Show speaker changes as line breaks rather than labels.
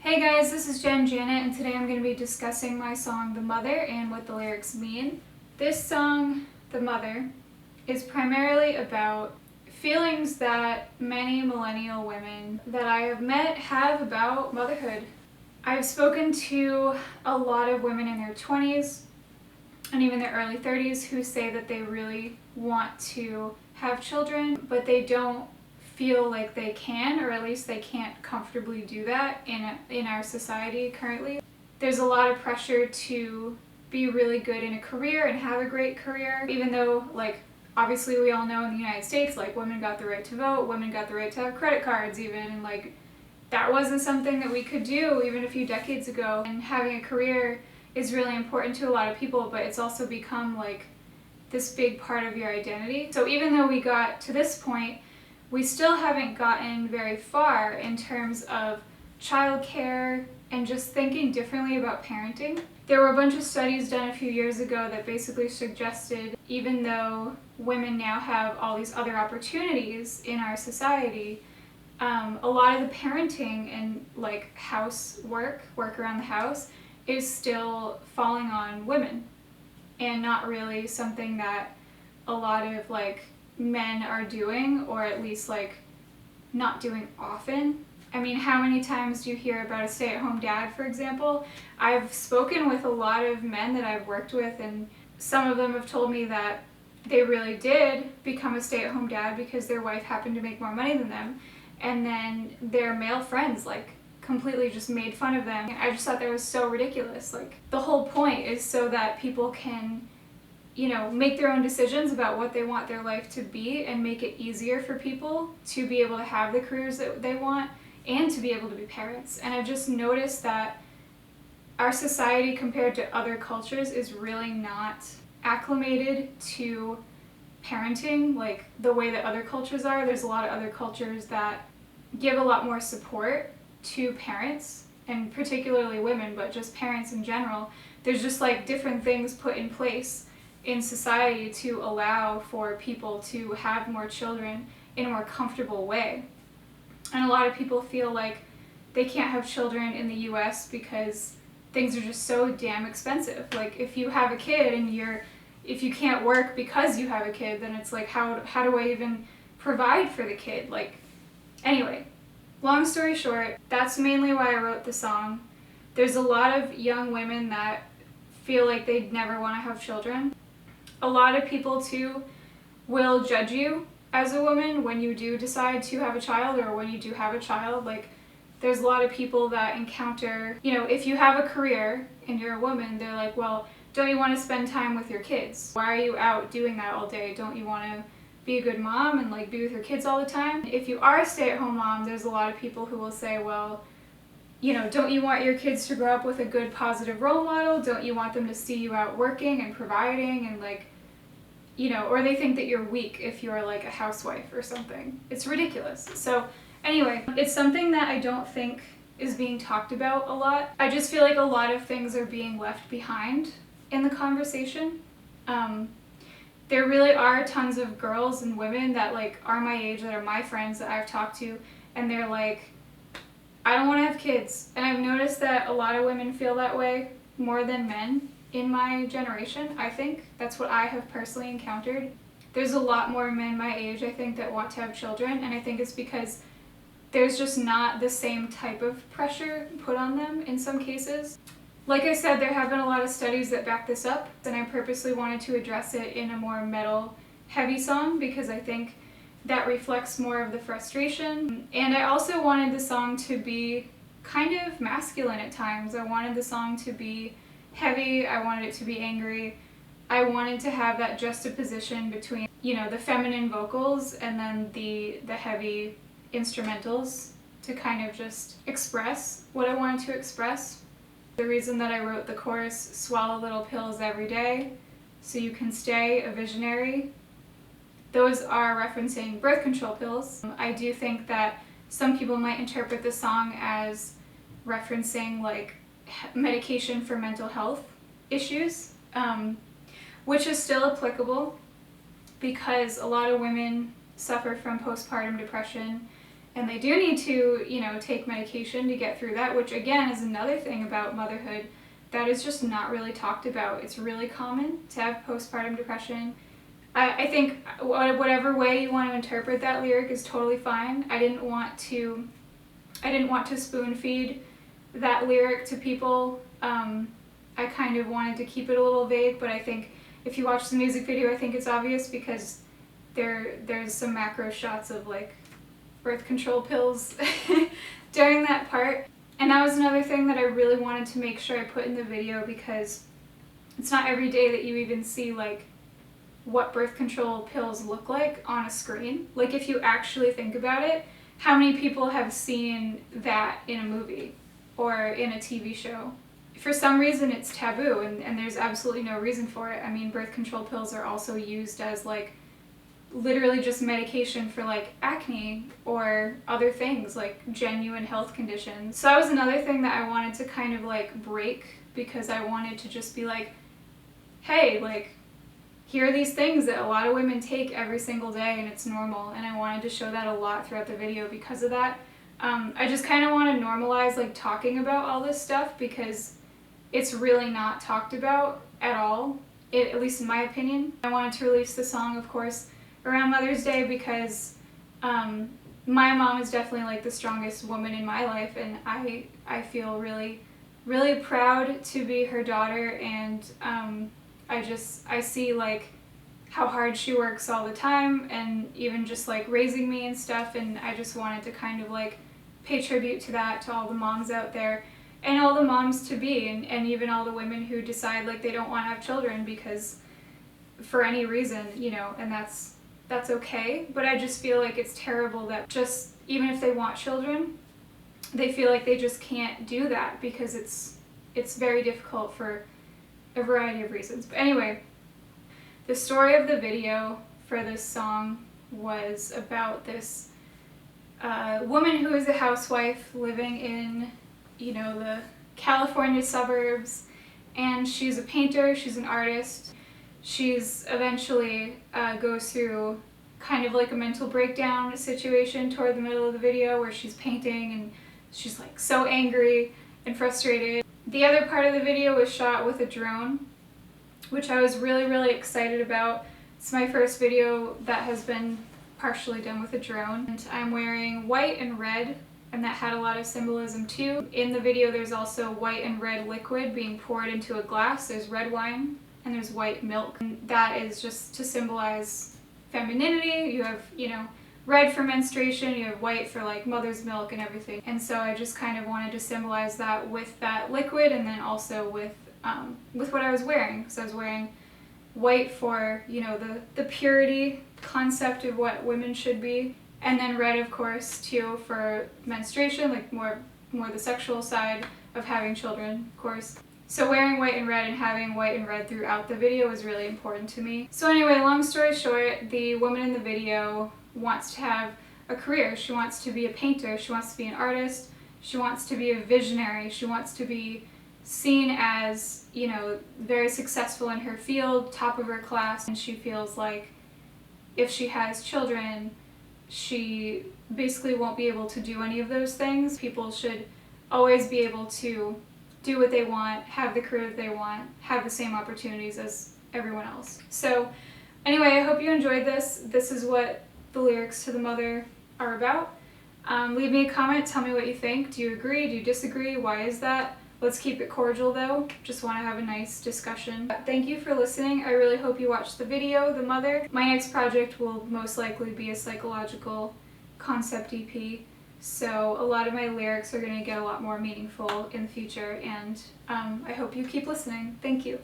Hey guys, this is Janet, and today I'm going to be discussing my song, The Mother, and what the lyrics mean. This song, The Mother, is primarily about feelings that many millennial women that I have met have about motherhood. I've spoken to a lot of women in their 20s and even their early 30s who say that they really want to have children, but they don't feel like they can, or at least they can't comfortably do that in our society currently. There's a lot of pressure to be really good in a career and have a great career, even though, obviously we all know in the United States, women got the right to vote, women got the right to have credit cards even, and that wasn't something that we could do even a few decades ago. And having a career is really important to a lot of people, but it's also become this big part of your identity. So even though we got to this point, we still haven't gotten very far in terms of childcare and just thinking differently about parenting. There were a bunch of studies done a few years ago that basically suggested even though women now have all these other opportunities in our society, a lot of the parenting and housework, work around the house, is still falling on women and not really something that a lot of men are doing, or at least not doing often. I mean, how many times do you hear about a stay-at-home dad, for example? I've spoken with a lot of men that I've worked with, and some of them have told me that they really did become a stay-at-home dad because their wife happened to make more money than them, and then their male friends completely just made fun of them. I just thought that was so ridiculous. The whole point is so that people can make their own decisions about what they want their life to be and make it easier for people to be able to have the careers that they want and to be able to be parents. And I've just noticed that our society compared to other cultures is really not acclimated to parenting the way that other cultures are. There's a lot of other cultures that give a lot more support to parents, and particularly women, but just parents in general. There's just different things put in place in society to allow for people to have more children in a more comfortable way. And a lot of people feel like they can't have children in the US because things are just so damn expensive. If you have a kid and if you can't work because you have a kid, then it's how do I even provide for the kid? Anyway, long story short, that's mainly why I wrote the song. There's a lot of young women that feel like they'd never want to have children. A lot of people too will judge you as a woman when you do decide to have a child, or when you do have a child. There's a lot of people that encounter, if you have a career and you're a woman, they're like, well, don't you want to spend time with your kids? Why are you out doing that all day? Don't you want to be a good mom and be with your kids all the time? If you are a stay-at-home mom, there's a lot of people who will say, well, don't you want your kids to grow up with a good positive role model? Don't you want them to see you out working and providing and or they think that you're weak if you're a housewife or something. It's ridiculous. So anyway, it's something that I don't think is being talked about a lot. I just feel like a lot of things are being left behind in the conversation. There really are tons of girls and women that are my age, that are my friends, that I've talked to, and they're like, I don't want to have kids. And I've noticed that a lot of women feel that way more than men in my generation. I think that's what I have personally encountered. There's a lot more men my age, I think, that want to have children, and I think it's because there's just not the same type of pressure put on them in some cases. Like I said, there have been a lot of studies that back this up, and I purposely wanted to address it in a more metal-heavy song because I think that reflects more of the frustration. And I also wanted the song to be kind of masculine at times. I wanted the song to be heavy, I wanted it to be angry. I wanted to have that juxtaposition between, the feminine vocals and then the heavy instrumentals to kind of just express what I wanted to express. The reason that I wrote the chorus, swallow little pills every day so you can stay a visionary, those are referencing birth control pills. I do think that some people might interpret the song as referencing medication for mental health issues, which is still applicable because a lot of women suffer from postpartum depression and they do need to, you know, take medication to get through that, which again is another thing about motherhood that is just not really talked about. It's really common to have postpartum depression. I think whatever way you want to interpret that lyric is totally fine. I didn't want to spoon feed that lyric to people. I kind of wanted to keep it a little vague, but I think if you watch the music video, I think it's obvious because there's some macro shots of like birth control pills during that part. And that was another thing that I really wanted to make sure I put in the video, because it's not every day that you even see like what birth control pills look like on a screen. Like if you actually think about it, how many people have seen that in a movie or in a TV show? For some reason it's taboo, and there's absolutely no reason for it. I mean, birth control pills are also used as like literally just medication for like acne or other things like genuine health conditions. So that was another thing that I wanted to kind of like break, because I wanted to just be like, hey, like here are these things that a lot of women take every single day and it's normal, and I wanted to show that a lot throughout the video because of that. I just kind of want to normalize like talking about all this stuff, because it's really not talked about at all, at least in my opinion. I wanted to release the song, of course, around Mother's Day because my mom is definitely like the strongest woman in my life, and I feel really, really proud to be her daughter, and I see like how hard she works all the time, and even just like raising me and stuff, and I just wanted to kind of like pay tribute to that, to all the moms out there, and all the moms to be, and even all the women who decide like they don't want to have children because for any reason, you know, and that's okay. But I just feel like it's terrible that just even if they want children, they feel like they just can't do that because it's very difficult for a variety of reasons. But anyway, the story of the video for this song was about this woman who is a housewife living in, you know, the California suburbs, and she's a painter, she's an artist. She's eventually goes through kind of like a mental breakdown situation toward the middle of the video where she's painting and she's like so angry and frustrated. The other part of the video was shot with a drone, which I was really, really excited about. It's my first video that has been partially done with a drone. And I'm wearing white and red, and that had a lot of symbolism too. In the video there's also white and red liquid being poured into a glass. There's red wine and there's white milk. And that is just to symbolize femininity. You have, you know, red for menstruation, you have white for like mother's milk and everything. And so I just kind of wanted to symbolize that with that liquid, and then also with what I was wearing. So I was wearing white for, you know, the purity concept of what women should be, and then red, of course, too, for menstruation, like more the sexual side of having children, of course. So wearing white and red and having white and red throughout the video was really important to me. So anyway, long story short, the woman in the video wants to have a career. She wants to be a painter, she wants to be an artist, she wants to be a visionary, she wants to be seen as, you know, very successful in her field, top of her class, and she feels like if she has children, she basically won't be able to do any of those things. People should always be able to do what they want, have the career that they want, have the same opportunities as everyone else. So anyway, I hope you enjoyed this. This is what the lyrics to The Mother are about. Leave me a comment, tell me what you think. Do you agree? Do you disagree? Why is that? Let's keep it cordial though. Just want to have a nice discussion. Thank you for listening. I really hope you watched the video, The Mother. My next project will most likely be a psychological concept EP. So a lot of my lyrics are going to get a lot more meaningful in the future, and I hope you keep listening. Thank you.